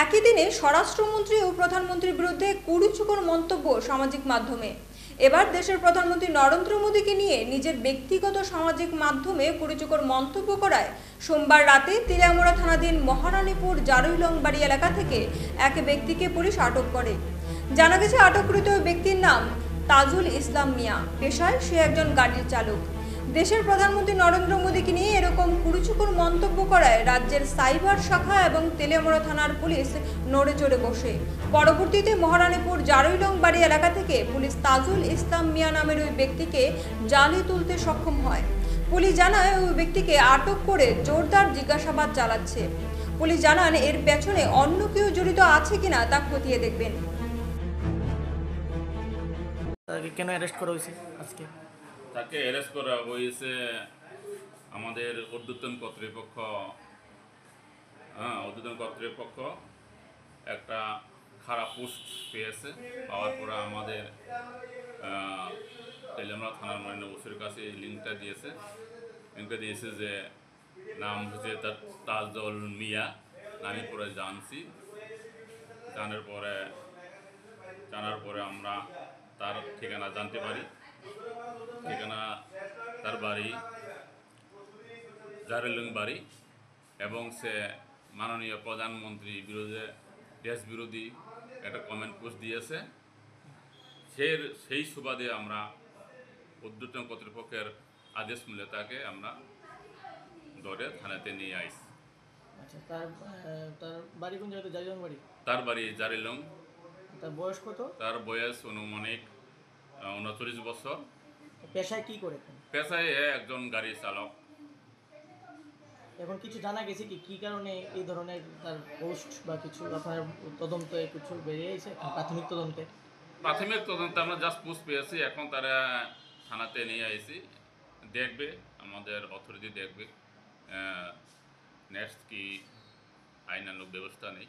একই দিনে স্বরাষ্ট্রমন্ত্রী ও প্রধানমন্ত্রীর বিরুদ্ধে কুরুচিকর মন্তব্য সামাজিক মাধ্যমে। এবার দেশের প্রধানমন্ত্রী নরেন্দ্র মোদীকে নিয়ে নিজের ব্যক্তিগত সামাজিক মাধ্যমে কুরুচিকর মন্তব্য করায় সোমবার রাতে তিলামোড়া থানাধীন মহারানীপুর জারুইলংবাড়ি এলাকা থেকে এক ব্যক্তিকে পুলিশ আটক করে। জানা গেছে, আটককৃত ব্যক্তির নাম তাজুল ইসলাম মিয়া। পেশায় সে একজন গাড়ির চালক। দেশের প্রধানমন্ত্রী নরেন্দ্র মোদীকে নিয়ে এরকম কুরুচিকর মন্তব্য করায় রাজ্যের সাইবার শাখা এবং তেলিয়ামোড়া থানার পুলিশ নড়ে চড়ে বসে। পরবর্তীতে মহারানীপুর জারুইলংবাড়ি এলাকা থেকে পুলিশ তাজুল ইসলাম মিয়া নামের ওই ব্যক্তিকে জালে তুলতে সক্ষম হয়। পুলিশ জানায়, ওই ব্যক্তিকে আটক করে জোরদার জিজ্ঞাসাবাদ চালাচ্ছে। পুলিশ জানান, এর পেছনে অন্য কেউ জড়িত আছে কিনা তা খতিয়ে দেখবেন। তাকে কেন অ্যারেস্ট করা হয়েছে আজকে? তাকে অ্যারেস্ট করা হয়েছে আমাদের ঊর্ধ্বতন কর্তৃপক্ষ একটা খারাপ পোস্ট পেয়েছে। পাওয়ার পরে আমাদের তেলিয়ামোড়া থানার মাননীয় ওসির কাছে এই লিঙ্কটা দিয়েছে যে নাম হচ্ছে তাজুল মিয়া। আমি পরে জানার পরে আমরা তার ঠিকানা জানতে পারি। তার বাড়ি জারুইলংবাড়ি এবং সে মাননীয় প্রধানমন্ত্রী বিরুদ্ধে দেশ বিরোধী একটা কমেন্ট পোস্ট দিয়েছে। সেই সুবাদে আমরা ঊর্ধ্বতন কর্তৃপক্ষের আদেশ মূলে তাকে আমরা ধরে থানাতে নিয়ে আইছি। আচ্ছা, তার বাড়ি কোন জায়গাতে? জারুইলংবাড়ি। তার বাড়ি জারুইলং। তার বয়স কত? তার বয়স অনুমানিক 39 বছর। পেশায় কি করে? পেশায় একজন গাড়ি চালক। এখন কিছু জানা গেছে কি কারণে এই ধরনের তার পোস্ট বা কিছু আপনার তদন্তে কিছু বেরিয়ে এসেছে? প্রাথমিক তদন্তে আমরা জাস্ট পোস্ট পেয়েছি। এখন তারা থানাতে নিয়ে আইছি, দেখবে আমাদের অথরিটি দেখবে নেক্সট কি আইনানুগ ব্যবস্থা নেই।